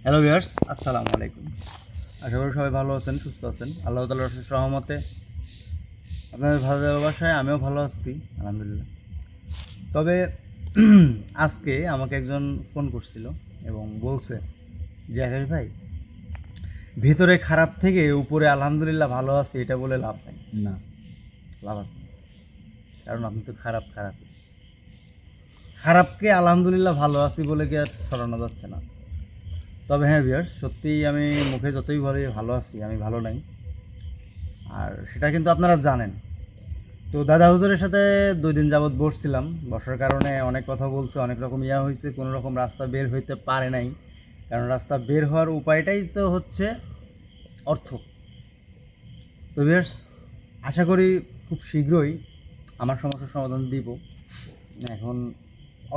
Hello viewers, আসসালামু আলাইকুম। আশা করি সবাই ভালো আছেন, সুস্থ আছেন। আল্লাহ তাআলার অশেষ রহমতে আপনাদের ভালোবাসায় আমিও ভালো আছি, আলহামদুলিল্লাহ। তবে আজকে আমাকে একজন ফোন করছিল এবং বলছে যে আকাশ ভাই, ভিতরে খারাপ থেকে উপরে আলহামদুলিল্লাহ ভালো আছি, এটা বলে লাভ নেই। না, লাভ আছে, কারণ আপনি তো খারাপকে আলহামদুলিল্লাহ ভালো আছি বলে কি আর সরানো যাচ্ছে না। তবে হ্যাঁ ভিউয়ার্স, সত্যিই আমি মুখে যতই বলি ভালো আছি, আমি ভালো নাই। আর সেটা কিন্তু আপনারা জানেন। তো দাদা হুজুরের সাথে 2 দিন যাবৎ বসছিলাম, বসার কারণে অনেক কথা বলছে, অনেক রকম হয়েছে, কোনো রকম রাস্তা বের হইতে পারে নাই। কারণ রাস্তা বের হওয়ার উপায়টাই তো হচ্ছে অর্থ। তো ভিউয়ার্স, আশা করি খুব শীঘ্রই আমার সমস্যার সমাধান দিব। এখন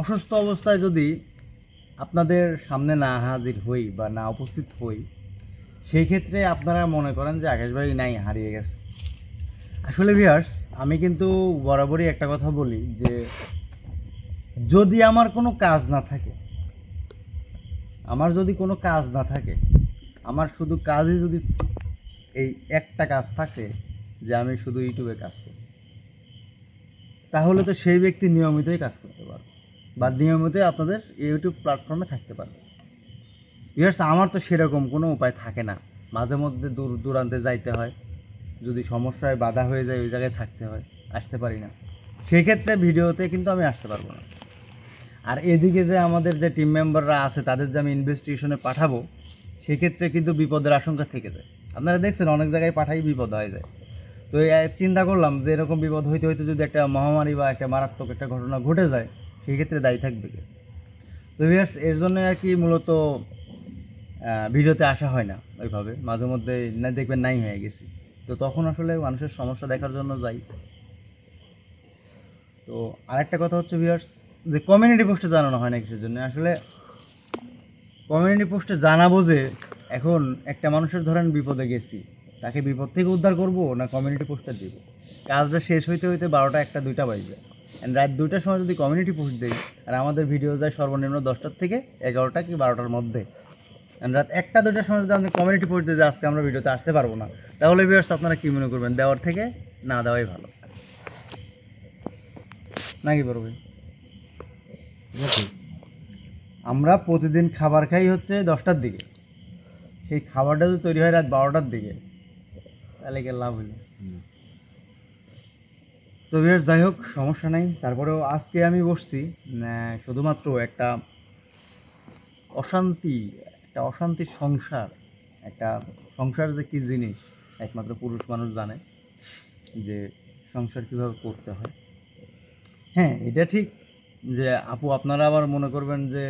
অসুস্থ অবস্থায় যদি আপনাদের সামনে না হাজির হই বা না উপস্থিত হই, সেই ক্ষেত্রে আপনারা মনে করেন যে আকাশ ভাই নাই, হারিয়ে গেছে। আসলে ভিউয়ার্স, আমি কিন্তু বরাবরই একটা কথা বলি যে যদি আমার কোনো কাজ না থাকে, আমার শুধু কাজই যদি এই একটা কাজ থাকে যে আমি শুধু ইউটিউবে কাজ করি, তাহলে তো সেই ব্যক্তি নিয়মিতই কাজ করতে পারবে বা নিয়মিতই আপনাদের ইউটিউব প্ল্যাটফর্মে থাকতে পারবে। ভিউয়ার্স, আমার তো সেরকম কোনো উপায় থাকে না। মাঝে মধ্যে দূর দূরান্তে যাইতে হয়, যদি সমস্যায় বাধা হয়ে যায় ওই জায়গায় থাকতে হয়, আসতে পারি না। সেক্ষেত্রে ভিডিওতে কিন্তু আমি আসতে পারবো না। আর এদিকে যে আমাদের যে টিম মেম্বাররা আছে তাদের যে আমি ইনভেস্টিগেশনে পাঠাবো, সেক্ষেত্রে কিন্তু বিপদের আশঙ্কা থেকে যায়। আপনারা দেখছেন অনেক জায়গায় পাঠাই বিপদ হয়ে যায়। তো চিন্তা করলাম যে এরকম বিপদ হইতে হইতে যদি একটা মহামারী বা একটা মারাত্মক একটা ঘটনা ঘটে যায়, সেক্ষেত্রে দায়ী থাকবে কে? তো ভিউয়ার্স, এর জন্য আর কি মূলত ভিডিওতে আসা হয় না ওইভাবে। মাঝে মধ্যে না দেখবেন নাই হয়ে গেছি, তো তখন আসলে মানুষের সমস্যা দেখার জন্য যাই। তো আরেকটা কথা হচ্ছে ভিউয়ার্স, যে কমিউনিটি পোস্টে জানানো হয় না কিছুর জন্য। আসলে কমিউনিটি পোস্টে জানাবো যে এখন একটা মানুষের ধরেন বিপদে গেছি, তাকে বিপদ থেকে উদ্ধার করব না কমিউনিটি পোস্টে দিব। কাজটা শেষ হইতে হইতে 12টা 1টা 2টা বাজবে। রাত 2টার সময় যদি কমিউনিটি পোস্ট দিই, আর আমাদের ভিডিও যায় সর্বনিম্ন 10টার থেকে 11টা কি 12টার মধ্যে, রাত 1টা 2টার সময় যদি আপনি কমিউনিটি পোস্ট দিয়ে যে আজকে আমরা ভিডিওতে আসতে পারবো না, তাহলে ভিউয়ার্স আপনারা কী মনে করবেন? দেওয়ার থেকে না দেওয়াই ভালো, নাকি বলবে? আমরা প্রতিদিন খাবার খাই হচ্ছে 10টার দিকে, সেই খাবারটা যদি তৈরি হয় রাত 12টার দিকে, তাহলে কি লাভ হইল? তো ভিউয়ার্স, যাই হোক, সমস্যা নাই। তারপরেও আজকে আমি বসছি শুধুমাত্র একটা অশান্তি, অশান্তির সংসার। একটা সংসার যে কী জিনিস একমাত্র পুরুষ মানুষ জানে, যে সংসার কীভাবে করতে হয়। হ্যাঁ, এটা ঠিক যে আপু আপনারা আবার মনে করবেন যে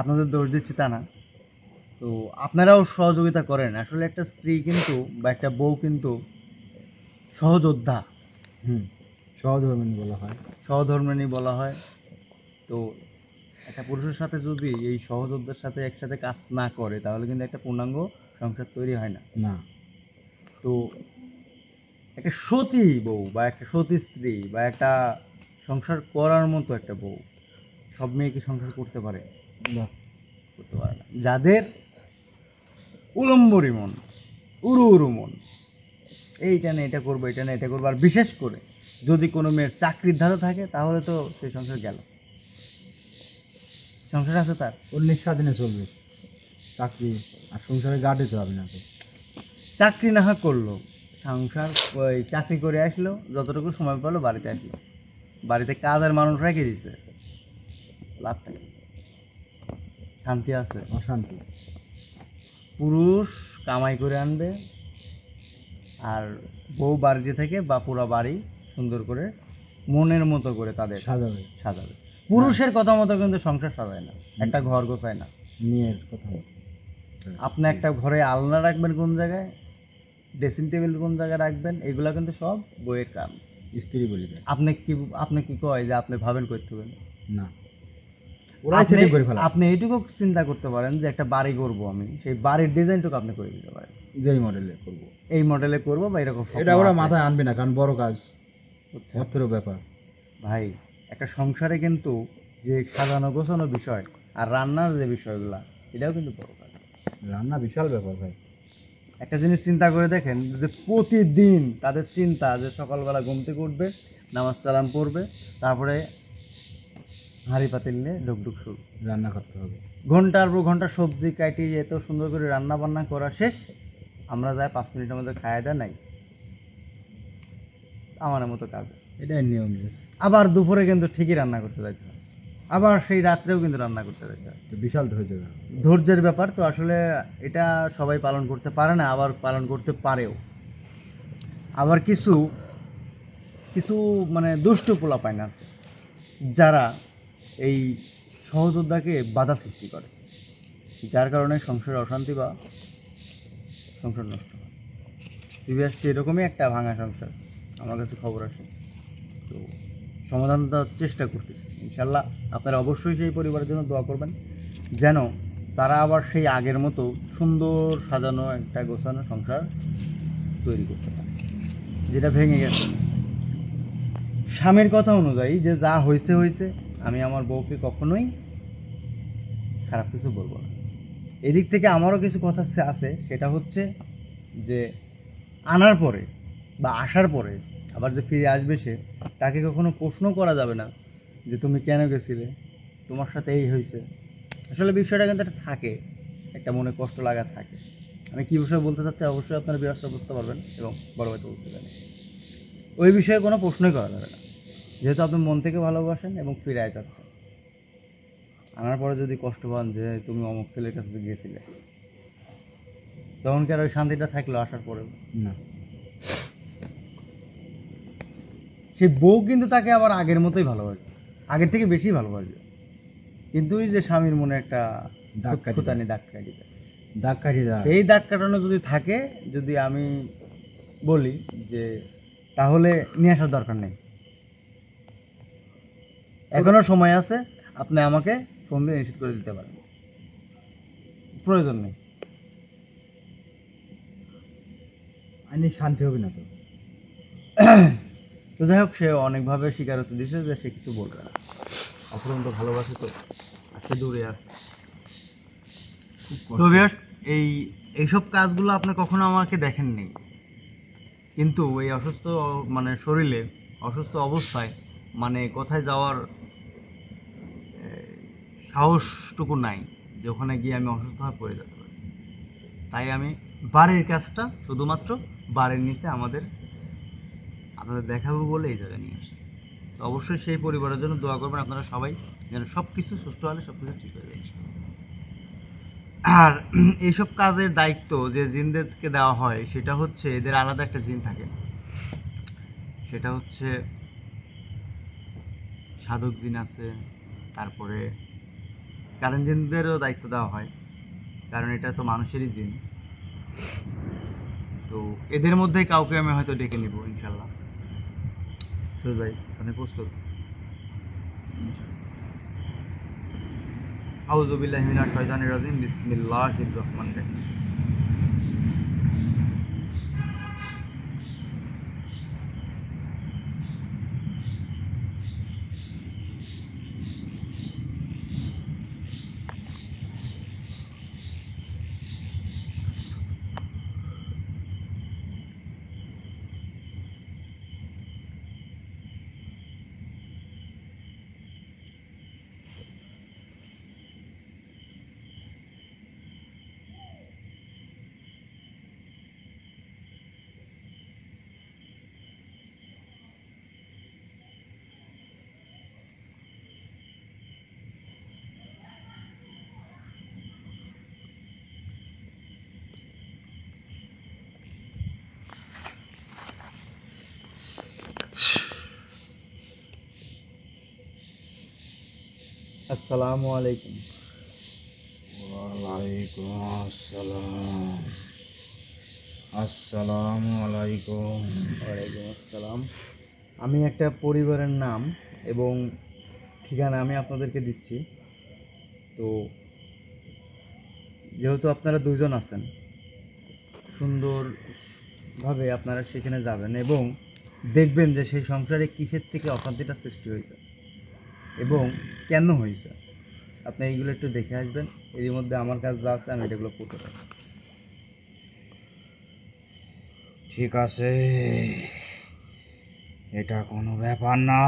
আপনাদের দোষ দিচ্ছি, তা না। তো আপনারাও সহযোগিতা করেন। আসলে একটা স্ত্রী কিন্তু বা একটা বউ কিন্তু সহযোদ্ধা, সহধর্মিণী বলা হয়। সহধর্মিণী বলা হয়। তো একটা পুরুষের সাথে যদি এই সহযোদ্ধার সাথে একসাথে কাজ না করে, তাহলে কিন্তু একটা পূর্ণাঙ্গ সংসার তৈরি হয় না। না, তো একটা সতী বউ বা একটা সতী স্ত্রী বা একটা সংসার করার মতো একটা বউ, সব মেয়ে কি সংসার করতে পারে? না, করতে পারে না। যাদের উলম্বরী মন, উড়ু উড়ু মন, এইটা না এটা করবো, এটা না এটা করবো, আর বিশেষ করে যদি কোনো মেয়ের চাকরির ধারা থাকে, তাহলে তো সেই সংসার গেল। সংসার আছে তার, ওর নিঃস্বাধীনে চলবে। চাকরি আর সংসারে গা দিতে হবে না তো। চাকরি না হয় করলো, সংসার ওই চাকরি করে আসলো, যতটুকু সময় পেলো বাড়িতে আসলো, বাড়িতে কাজের মানুষ রেখে দিছে, লাভটা কি? শান্তি আছে? অশান্তি। পুরুষ কামাই করে আনবে, আর বউ বাড়িতে থেকে বা পুরো বাড়ি সুন্দর করে মনের মতো করে তাদের সাজাবে সাজাবে। পুরুষের কথা মতো কিন্তু সংসার সাজায় না, একটা ঘর গোছায় না। মেয়ের কথা। আপনি একটা ঘরে আলনা রাখবেন কোন জায়গায়, ড্রেসিং টেবিল কোন জায়গায় রাখবেন, এগুলো কিন্তু সব বইয়ের কাম। স্ত্রী বলি দেয়। আপনি কি কয় যে আপনি ভাবেন করতে হবেন না, ওরাই সেটিং করে ফেলা। আপনি এইটুকু চিন্তা করতে পারেন যে একটা বাড়ি করব আমি, সেই বাড়ির ডিজাইনটুকু আপনি করে দিতে পারেন, যেই মডেলে করবো। এই মডেলে করব বা এরকম স্বপ্ন এটা ওরা আছে। মাথায় আনবে না, কারণ বড় কাজ, বুঝছেন? অর্থেরও ব্যাপার। ভাই, একটা সংসারে কিন্তু যে সাজানো গোছানো বিষয় আর রান্নার যে বিষয়গুলো, এটাও কিন্তু বড় কাজ। রান্না বিশাল ব্যাপার ভাই। একটা জিনিস চিন্তা করে দেখেন যে প্রতিদিন তাদের চিন্তা যে সকালবেলা ঘুম থেকে উঠবে, নামাজ কালাম পড়বে, তারপরে হাঁড়ি পাতিল নিয়ে ঢুকঢুক শুরু, রান্না করতে হবে। ঘন্টার পর ঘন্টা সবজি কাটি এত সুন্দর করে রান্না বান্না করা শেষ, আমরা যাই 5 মিনিটের মধ্যে খাওয়া দেয় নাই, আমার মতো কাজ। এটাই নিয়ম। আবার দুপুরে কিন্তু ঠিকই রান্না করতে যাইতে হয়, আবার সেই রাত্রেও কিন্তু রান্না করতে যাইতে হয়। তো বিশাল ধৈর্য। ধৈর্যের ব্যাপার তো, আসলে এটা সবাই পালন করতে পারে না, আবার পালন করতে পারেও। আবার কিছু কিছু মানে দুষ্ট পোলাপাইন আছে যারা এই সহযোদ্ধাকে বাধা সৃষ্টি করে, যার কারণে সংসারে অশান্তি বা সংসার নষ্ট হয়। প্রিভিয়াস এরকমই একটা ভাঙা সংসার আমার কাছে খবর আসে, তো সমাধান দেওয়ার চেষ্টা করতেছি ইনশাল্লাহ। আপনারা অবশ্যই সেই পরিবারের জন্য দোয়া করবেন যেন তারা আবার সেই আগের মতো সুন্দর সাজানো একটা গোছানো সংসার তৈরি করতে পারে, যেটা ভেঙে গেছে। স্বামীর কথা অনুযায়ী যে যা হয়েছে হয়েছে, আমি আমার বউকে কখনোই খারাপ কিছু বলবো না। এদিক থেকে আমারও কিছু কথা আছে, সেটা হচ্ছে যে আনার পরে বা আসার পরে আবার যে ফিরে আসবে সে, তাকে কখনো প্রশ্ন করা যাবে না যে তুমি কেন গেছিলে, তোমার সাথে এই হয়েছে। আসলে বিষয়টা কিন্তু একটা থাকে, একটা মনে কষ্ট লাগা থাকে। আমি কী বিষয়ে বলতে চাচ্ছি অবশ্যই আপনারা বিরাটটা বুঝতে পারবেন এবং বড় ভাইটা বুঝতে পারবেন। ওই বিষয়ে কোনো প্রশ্নই করা যাবে না, যেহেতু আপনি মন থেকে ভালোবাসেন এবং ফিরে যাচ্ছেন। আনার পরে যদি কষ্ট পান যে তুমি অমুক ছেলের কাছে গিয়েছিলে, তখন কি আর ওই শান্তিটা থাকলো আসার পরেও? না। সেই বউ কিন্তু তাকে আবার আগের মতোই ভালোবাসবে, আগের থেকে বেশি ভালোবাসবে, কিন্তু ওই যে স্বামীর মনে একটা দাগ কাটি খুঁতানি দাগ কাটি দেয়। দাগ কাটিয়ে দেওয়া। এই দাগ কাটানো যদি থাকে, যদি আমি বলি যে তাহলে নিয়ে আসার দরকার নেই, এখনো সময় আছে, আপনি আমাকে ফোন দিয়ে নিশ্চিত করে দিতে পারেন, প্রয়োজন নেই। আইনি শান্তি হবে না তো। তো যাই হোক, সে অনেকভাবে স্বীকারোক্তি দিচ্ছে যে সে কিছু বলবে না, অপরন্ত ভালোবাসে তো, সে দূরে আছে। তো ভিউয়ার্স, এইসব কাজগুলো আপনি কখনো আমাকে দেখেননি, কিন্তু এই অসুস্থ মানে শরীরে অসুস্থ অবস্থায় মানে কোথায় যাওয়ার সাহসটুকু নাই যে ওখানে গিয়ে আমি অসুস্থ হয়ে পড়ে যেতে পারি। তাই আমি বাড়ির কাজটা শুধুমাত্র বাড়ির নিচে আপনাদের দেখাবো বলে এই জায়গায় নিয়ে আসছি। তো অবশ্যই সেই পরিবারের জন্য দোয়া করবেন আপনারা সবাই, যেন সব কিছু সুস্থ হলে সব কিছু ঠিক হয়ে যায়। আর এইসব কাজের দায়িত্ব যে জিনদেরকে দেওয়া হয়, সেটা হচ্ছে এদের আলাদা একটা জিন থাকে, সেটা হচ্ছে সাধক জিন আছে, তারপরে কারেন্ট জিনদেরও দায়িত্ব দেওয়া হয়, কারণ এটা তো মানুষেরই জিন। তো এদের মধ্যে কাউকে আমি হয়তো ডেকে নিব ইনশাল্লাহ। সুরজ ভাই, আপনি প্রস্তুত? আউযু বিল্লাহি মিনাশ শাইতানির রাজিম, বিসমিল্লাহির রহমানির রহিম। আসসালামু আলাইকুম। ওয়ালাইকুম আসসালাম। আসসালামু আলাইকুম। ওয়ালাইকুম আসসালাম। আমি একটা পরিবারের নাম এবং ঠিকানা আমি আপনাদেরকে দিচ্ছি। তো যেহেতু আপনারা দুজন আছেন, সুন্দরভাবে আপনারা সেখানে যাবেন এবং দেখবেন যে সেই সংসারে কিসের থেকে অশান্তিটা সৃষ্টি হয়েছে এবং কেন হয়েছে। আপনি এইগুলো একটু দেখে আসবেন। এর মধ্যে আমার কাজ যা আছে আমি এগুলো করতে পারি। ঠিক আছে, এটা কোনো ব্যাপার না।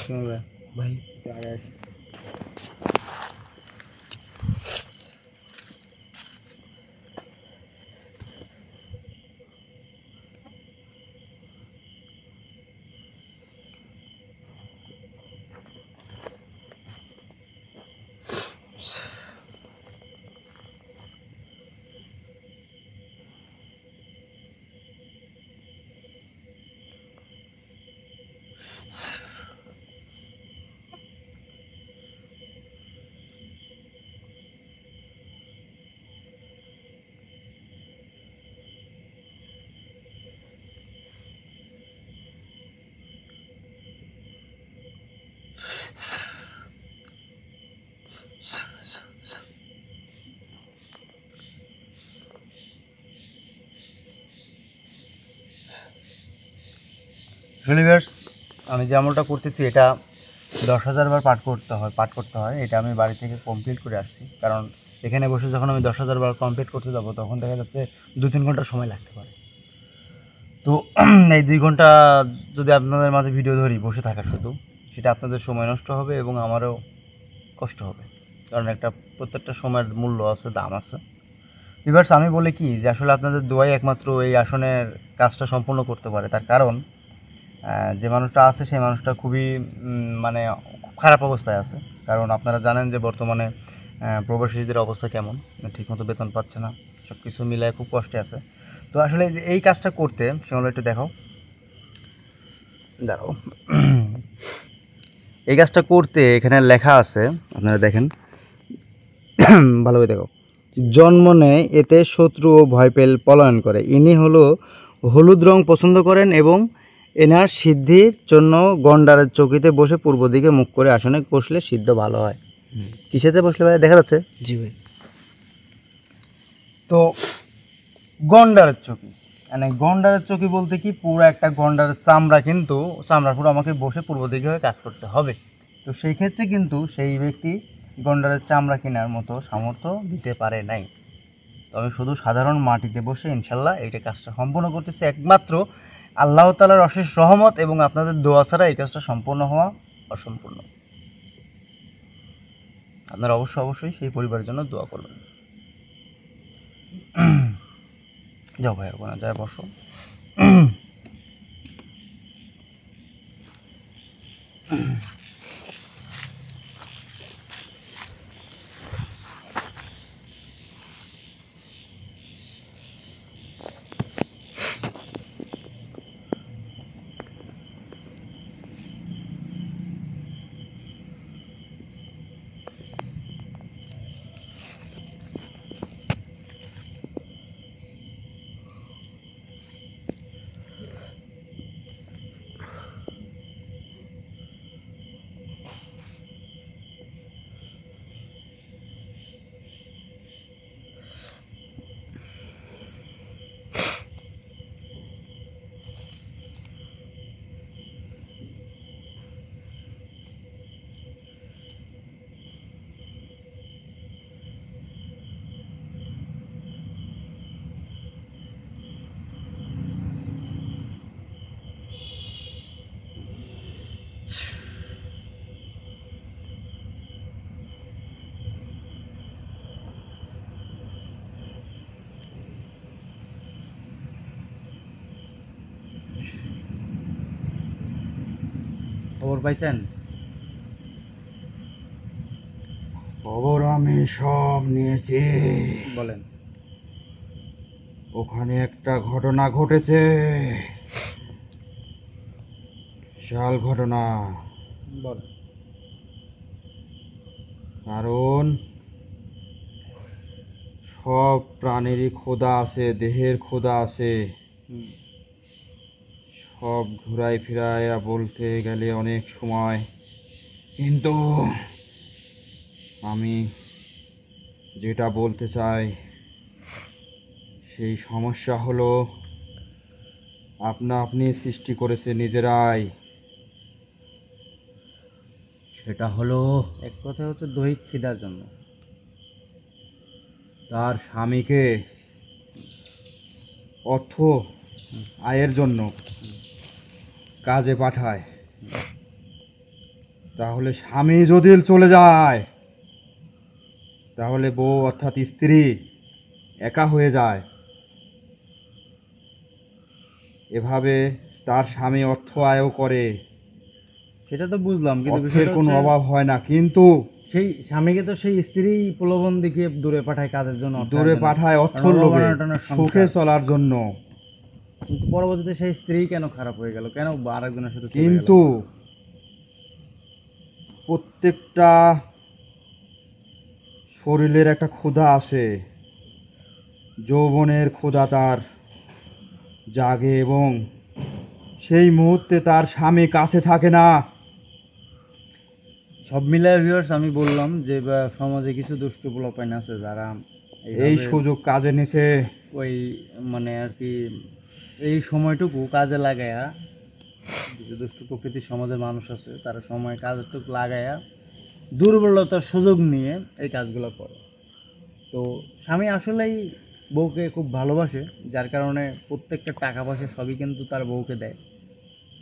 শুনবে ভাই আগে আসি। ভিউয়ার্স, আমি যে আমলটা করতেছি এটা 10,000 বার পাঠ করতে হয়। এটা আমি বাড়ি থেকে কমপ্লিট করে আসছি। কারণ এখানে বসে যখন আমি 10,000 বার কমপ্লিট করতে যাব তখন দেখা যাচ্ছে 2-3 ঘন্টা সময় লাগতে পারে। তো এই 2 ঘন্টা যদি আপনাদের মাঝে ভিডিও ধরি বসে থাকা শুধু, সেটা আপনাদের সময় নষ্ট হবে এবং আমারও কষ্ট হবে। কারণ প্রত্যেকটা সময়ের মূল্য আছে, দাম আছে। ভিউয়ার্স, আমি বলি কি যে আসলে আপনাদের দোয়াই একমাত্র এই আসনের কাজটা সম্পূর্ণ করতে পারে। তার কারণ যে মানুষটা আছে সেই মানুষটা খুবই মানে খুব খারাপ অবস্থায় আছে। কারণ আপনারা জানেন যে বর্তমানে প্রবাসীদের অবস্থা কেমন, ঠিকমতো বেতন পাচ্ছে না, সব কিছু মিলায় খুব কষ্টে আছে। তো আসলে এই কাজটা করতে সেগুলো একটু দাঁড়াও এই কাজটা করতে এখানে লেখা আছে, আপনারা দেখেন ভালো করে দেখো। জন্ম নেয় এতে শত্রু ও ভয় পলায়ন করে। ইনি হলুদ রং পছন্দ করেন এবং এনার সিদ্ধির জন্য গন্ডারের চৌকিতে বসে পূর্ব দিকে মুখ করে আসনে বসলে সিদ্ধ ভালো হয়। কিসেতে বসলে ভাই দেখা যাচ্ছে? জি ভাই। তো গন্ডারের চৌকি, মানে গন্ডারের চৌকি বলতে কি পুরো একটা গন্ডারের চামড়া, কিন্তু চামড়ার পুরো আমাকে বসে পূর্ব দিকে হয়ে কাজ করতে হবে। তো সেই ক্ষেত্রে কিন্তু সেই ব্যক্তি গন্ডারের চামড়া কেনার মতো সামর্থ্য দিতে পারে নাই। তো আমি শুধু সাধারণ মাটিতে বসে ইনশাল্লাহ এইটা কাজটা সম্পূর্ণ করতেছি একমাত্র আল্লাহ তাআলার অশেষ রহমত এবং আপনাদের দোয়া ছাড়া এই কাজটা সম্পূর্ণ হওয়া অসম্পূর্ণ। আপনারা অবশ্যই সেই পরিবারের জন্য দোয়া করবেন। যাও ভাই, ওখানে যায় বসো। খবর পাইছেন? খবর আমি সব নিয়েছি। বলেন। ওখানে একটা ঘটনা ঘটেছে, বিশাল ঘটনা। বলেন। কারণ সব প্রাণেরই ক্ষুধা আছে, দেহের ক্ষুধা আছে। হুম। সব ঘুরাই ফিরাইয়া বলতে গেলে অনেক সময়, কিন্তু আমি যেটা বলতে চাই সেই সমস্যা হলো আপনা আপনি সৃষ্টি করেছে নিজেরাই। সেটা হলো এক কথা হচ্ছে দৈহিক খিদার জন্য। তার স্বামীকে অর্থ আয়ের জন্য কাজে পাঠায়। তাহলে স্বামী যদি চলে যায় তাহলে বউ অর্থাৎ স্ত্রী একা হয়ে যায়। এভাবে তার স্বামী অর্থ আয়ও করে, সেটা তো বুঝলাম, কিন্তু অর্থের বিষয়টা কোনো হচ্ছে অভাব হয় না, কিন্তু সেই স্বামীকে তো সেই স্ত্রী প্রলোভন দেখিয়ে দূরে পাঠায় কাজের জন্য, অর্থায়নের দূরে জন্য। পাঠায় অর্থ কারণ লোভে, অভাব-অনটনের সংসার। সুখে চলার জন্য। কিন্তু পরবর্তীতে সেই স্ত্রী কেন খারাপ হয়ে গেল, কেন আরেকজনের সাথে চলে গেল? কিন্তু প্রত্যেকটা শরীরের একটা ক্ষুধা আছে, যৌবনের ক্ষুধা তার জাগে এবং সেই মুহূর্তে তার স্বামী কাছে থাকে না। সব মিলায় ভিউয়ার্স, আমি বললাম যে সমাজে কিছু দুষ্ট পোলাপাইন আছে যারা এই এইভাবে সুযোগ কাজে নিছে। ওই মানে আর কি এই সময়টুকু কাজে লাগায়া, কিছু দুষ্ট প্রকৃতির সমাজের মানুষ আছে তারা সময় কাজটুকু লাগায়া দুর্বলতার সুযোগ নিয়ে এই কাজগুলো করে। তো স্বামী আসলেই বউকে খুব ভালোবাসে, যার কারণে প্রত্যেকটা টাকা পয়সা সবই কিন্তু তার বউকে দেয়।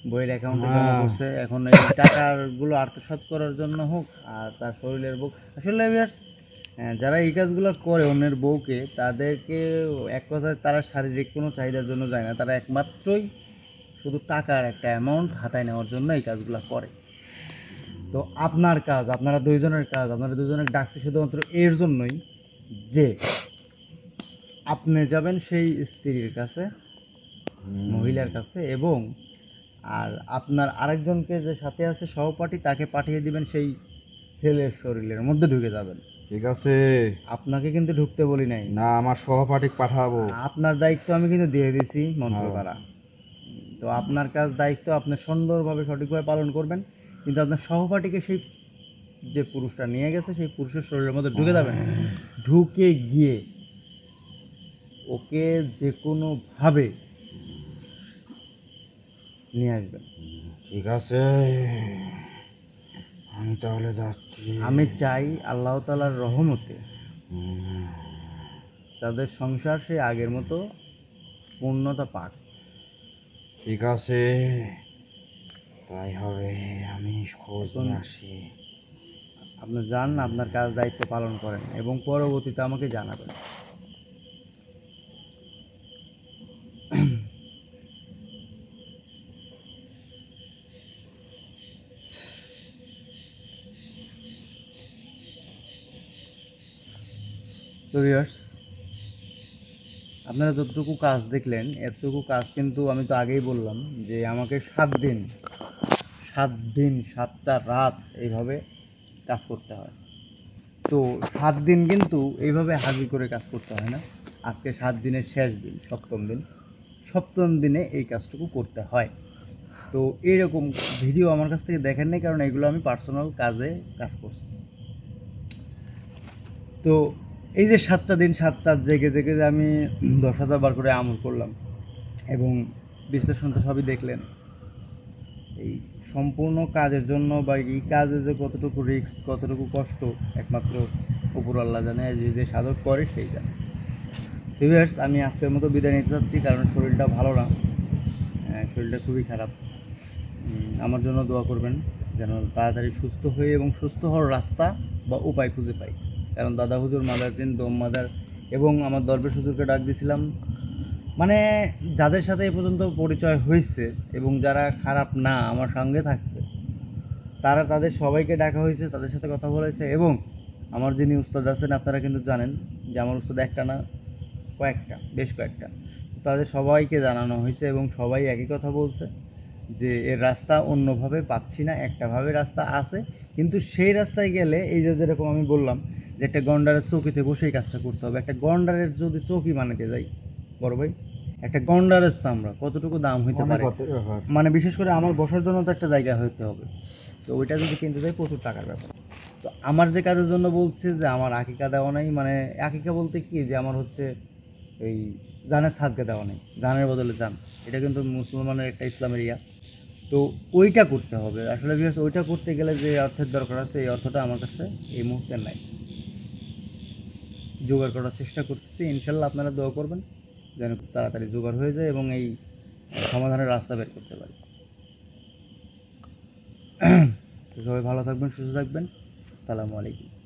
বইয়ের অ্যাকাউন্টে জমা করছে, এখন এই টাকাগুলো আত্মসাৎ করার জন্য হোক আর তার শরীরের বউ আসলে viewers, যারা এই কাজগুলো করে অন্যের বউকে, তাদেরকে এক কথায় তারা শারীরিক কোনো চাহিদার জন্য যায় না, তারা একমাত্রই শুধু টাকার একটা অ্যামাউন্ট হাতায় নেওয়ার জন্য এই কাজগুলো করে। তো আপনার কাজ, আপনারা দুইজনের কাজ, আপনারা দুজনের ডাকছে শুধুমাত্র এর জন্যই যে আপনি যাবেন সেই স্ত্রীর কাছে, মহিলার কাছে, এবং আর আপনার আরেকজনকে যে সাথে আছে সহপাঠী, তাকে পাঠিয়ে দিবেন সেই ছেলের শরীরের মধ্যে ঢুকে যাবেন। ঠিক আছে আপনাকে কিন্তু ঢুকতে বলি নাই, না, আমার সহপাঠী পাঠাবো। আপনার দায়িত্ব আমি কিন্তু দিয়ে দিছি মন্ত্র করা। তো আপনার কাজ, দায়িত্ব আপনি সুন্দরভাবে সঠিকভাবে পালন করবেন, কিন্তু আপনার সহপাঠীকে সেই যে পুরুষটা নিয়ে গেছে সেই পুরুষের শরীরের মধ্যে ঢুকে যাবেন। ঢুকে গিয়ে ওকে যে কোনোভাবে নিয়ে আসবেন। ঠিক আছে, আমি তাহলে যাচ্ছি। আমি চাই আল্লাহ তাআলার রহমতে তাদের সংসার সেই আগের মতো পূর্ণতা পাক। ঠিক আছে, তাই হবে। আমি খোঁজ নিয়ে আসি। আপনি যান, আপনার কাজ দায়িত্ব পালন করেন এবং পরবর্তীতে আমাকে জানাবেন। তো ভিউয়ার্স, আপনারা যতটুকু কাজ দেখলেন এতটুকু কাজ কিন্তু আমি তো আগেই বললাম যে আমাকে 7 দিন 7টা রাত এইভাবে কাজ করতে হয়। তো 7 দিন কিন্তু এইভাবে হাজির করে কাজ করতে হয় না। আজকে 7 দিনের শেষ দিন, সপ্তম দিনে এই কাজটুকু করতে হয়। তো এইরকম ভিডিও আমার কাছ থেকে দেখেন নাই, কারণ এগুলো আমি পার্সোনাল কাজে কাজ করছি। তো এই যে 7টা দিন 7টা জেগে জেগে যে আমি 10,000 বার করে আমল করলাম এবং বিশ্লেষণ তো সবই দেখলেন। এই সম্পূর্ণ কাজের জন্য বা এই কাজে যে কতটুকু রিস্ক, কতটুকু কষ্ট, একমাত্র উপর আল্লাহ জানে, যে সাধক করে সেই জানে। ভিউয়ার্স, আমি আজকের মতো বিদায় নিতে চাচ্ছি, কারণ শরীরটা ভালো না, শরীরটা খুবই খারাপ। আমার জন্য দোয়া করবেন যেন তাড়াতাড়ি সুস্থ হয়ে এবং সুস্থ হওয়ার রাস্তা বা উপায় খুঁজে পাই। কারণ দাদা হুজুর, মাদার তিন, দম মাদার এবং আমার দরবেশ হুজুরকে ডাক দিয়েছিলাম, মানে যাদের সাথে এ পর্যন্ত পরিচয় হয়েছে এবং যারা খারাপ না আমার সঙ্গে থাকছে, তাদের সবাইকে ডাকা হয়েছে, তাদের সাথে কথা বলেছে। এবং আমার যিনি উস্তাদ আছেন আপনারা কিন্তু জানেন যে আমার উস্তাদ একটা না কয়েকটা, বেশ কয়েকটা, তাদের সবাইকে জানানো হয়েছে এবং সবাই একই কথা বলছে যে এর রাস্তা অন্যভাবে পাচ্ছি না, একটাভাবে রাস্তা আছে, কিন্তু সেই রাস্তায় গেলে এই যে যেরকম আমি বললাম যে একটা গন্ডারের চৌকিতে বসেই কাজটা করতে হবে। একটা গন্ডারের যদি চৌকি বানাতে যাই বড় ভাই, একটা গন্ডারের চামড়া কতটুকু দাম হইতে পারে, মানে বিশেষ করে আমার বসার জন্য তো একটা জায়গা হইতে হবে, তো ওইটা যদি কিনতে যাই প্রচুর টাকার ব্যাপার। তো আমার যে কাজের জন্য বলছে যে আমার আকিকা দেওয়া নাই, মানে আকিকা বলতে কি যে আমার হচ্ছে এই জানের সাদকা দেওয়া নেই, জানের বদলে জান, এটা কিন্তু মুসলমানের একটা ইসলামের ইয়া, তো ওইটা করতে হবে আসলে। বিকজ ওইটা করতে গেলে যে অর্থের দরকার আছে এই অর্থটা আমার কাছে এই মুহূর্তে নাই, জোগাড় করার চেষ্টা করতেছি। ইনশাল্লাহ আপনারা দোয়া করবেন যেন খুব তাড়াতাড়ি জোগাড় হয়ে যায় এবং এই সমাধানের রাস্তা বের করতে পারি। তো সবাই ভালো থাকবেন, সুস্থ থাকবেন। আসসালামু আলাইকুম।